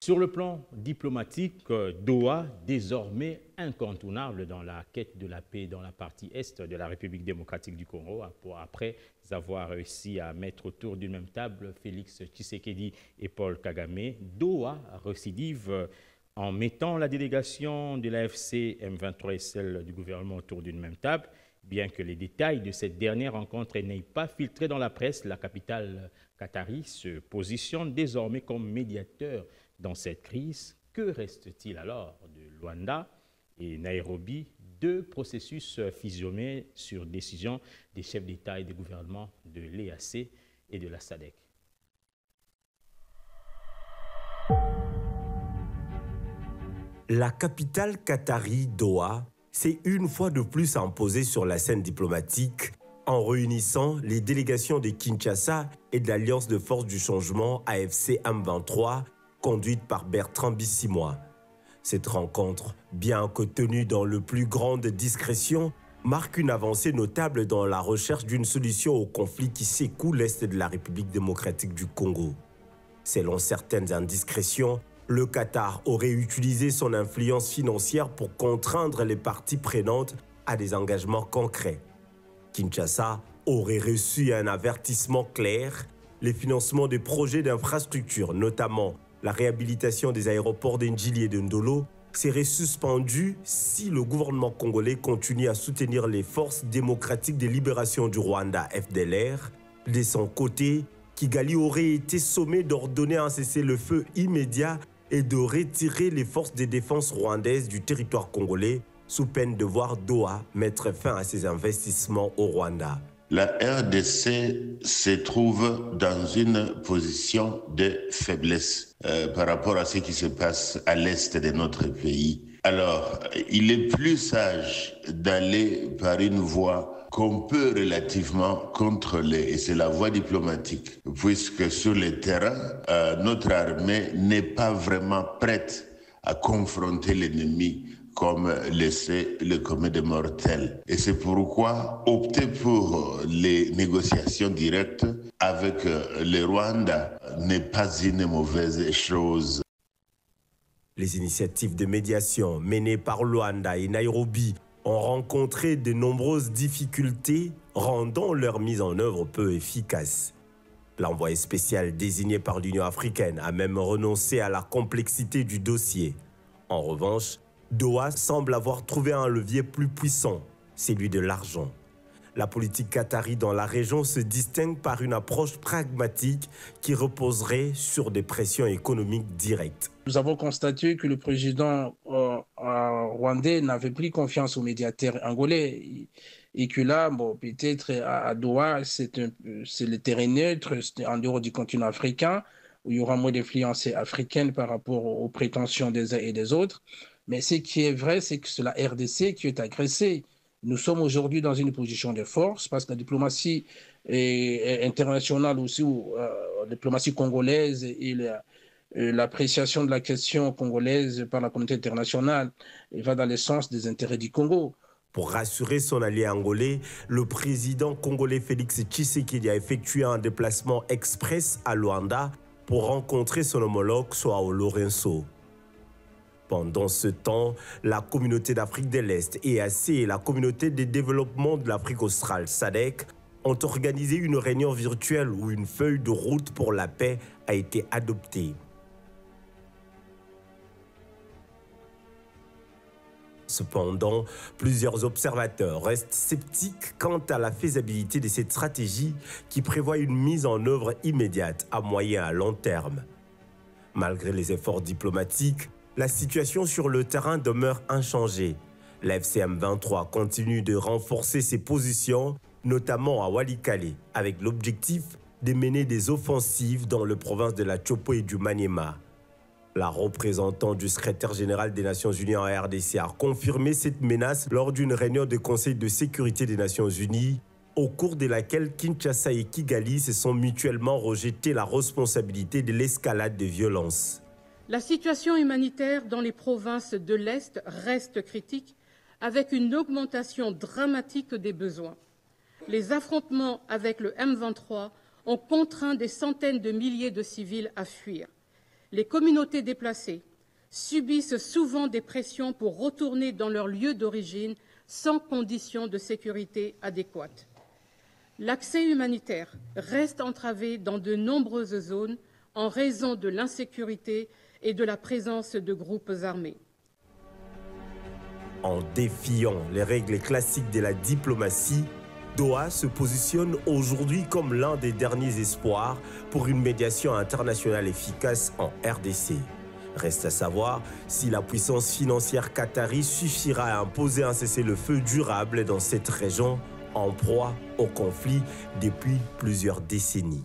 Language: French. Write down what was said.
Sur le plan diplomatique, Doha, désormais incontournable dans la quête de la paix dans la partie est de la République démocratique du Congo, après avoir réussi à mettre autour d'une même table Félix Tshisekedi et Paul Kagame. Doha récidive en mettant la délégation de l'AFC M23 et celle du gouvernement autour d'une même table. Bien que les détails de cette dernière rencontre n'aient pas filtré dans la presse, la capitale qatari se positionne désormais comme médiateur dans cette crise. Que reste-t-il alors de Luanda et Nairobi, deux processus fusionnés sur décision des chefs d'État et de gouvernement de l'EAC et de la SADC? La capitale qatari, Doha, s'est une fois de plus imposée sur la scène diplomatique en réunissant les délégations de Kinshasa et de l'Alliance de forces du changement AFC M23, conduite par Bertrand Bisimwa. Cette rencontre, bien que tenue dans le plus grande discrétion, marque une avancée notable dans la recherche d'une solution au conflit qui secoue l'Est de la République démocratique du Congo. Selon certaines indiscrétions, le Qatar aurait utilisé son influence financière pour contraindre les parties prenantes à des engagements concrets. Kinshasa aurait reçu un avertissement clair, les financements des projets d'infrastructure, notamment la réhabilitation des aéroports d'Ndjili et de Ndolo, serait suspendu si le gouvernement congolais continue à soutenir les forces démocratiques de libération du Rwanda, FDLR. De son côté, Kigali aurait été sommé d'ordonner un cessez-le-feu immédiat et de retirer les forces de défense rwandaises du territoire congolais sous peine de voir Doha mettre fin à ses investissements au Rwanda. La RDC se trouve dans une position de faiblesse par rapport à ce qui se passe à l'est de notre pays. Alors, il est plus sage d'aller par une voie qu'on peut relativement contrôler, et c'est la voie diplomatique, puisque sur le terrain, notre armée n'est pas vraiment prête à confronter l'ennemi comme laisser le commun des mortels. Et c'est pourquoi opter pour les négociations directes avec le Rwanda n'est pas une mauvaise chose. Les initiatives de médiation menées par Luanda et Nairobi ont rencontré de nombreuses difficultés, rendant leur mise en œuvre peu efficace. L'envoyé spécial désigné par l'Union africaine a même renoncé à la complexité du dossier. En revanche, Doha semble avoir trouvé un levier plus puissant, celui de l'argent. La politique qatari dans la région se distingue par une approche pragmatique qui reposerait sur des pressions économiques directes. Nous avons constaté que le président rwandais n'avait plus confiance aux médiateurs angolais et que là, bon, peut-être à Doha, c'est le terrain neutre, c'est en dehors du continent africain, où il y aura moins d'influence africaine par rapport aux prétentions des uns et des autres. Mais ce qui est vrai, c'est que c'est la RDC qui est agressée. Nous sommes aujourd'hui dans une position de force parce que la diplomatie internationale aussi, la diplomatie congolaise et l'appréciation de la question congolaise par la communauté internationale va dans le sens des intérêts du Congo. Pour rassurer son allié angolais, le président congolais Félix Tshisekedi a effectué un déplacement express à Luanda pour rencontrer son homologue João Lourenço. Pendant ce temps, la communauté d'Afrique de l'Est, EAC, et la communauté de développement de l'Afrique australe, SADC, ont organisé une réunion virtuelle où une feuille de route pour la paix a été adoptée. Cependant, plusieurs observateurs restent sceptiques quant à la faisabilité de cette stratégie qui prévoit une mise en œuvre immédiate à moyen et à long terme. Malgré les efforts diplomatiques, la situation sur le terrain demeure inchangée. La FCM 23 continue de renforcer ses positions, notamment à Walikale, avec l'objectif de mener des offensives dans les provinces de la Chopo et du Maniema. La représentante du secrétaire général des Nations Unies en RDC a confirmé cette menace lors d'une réunion du Conseil de sécurité des Nations Unies, au cours de laquelle Kinshasa et Kigali se sont mutuellement rejetés la responsabilité de l'escalade des violences. La situation humanitaire dans les provinces de l'Est reste critique, avec une augmentation dramatique des besoins. Les affrontements avec le M23 ont contraint des centaines de milliers de civils à fuir. les communautés déplacées subissent souvent des pressions pour retourner dans leur lieu d'origine sans conditions de sécurité adéquates. L'accès humanitaire reste entravé dans de nombreuses zones en raison de l'insécurité et de la présence de groupes armés. En défiant les règles classiques de la diplomatie, Doha se positionne aujourd'hui comme l'un des derniers espoirs pour une médiation internationale efficace en RDC. Reste à savoir si la puissance financière qatari suffira à imposer un cessez-le-feu durable dans cette région en proie au conflit depuis plusieurs décennies.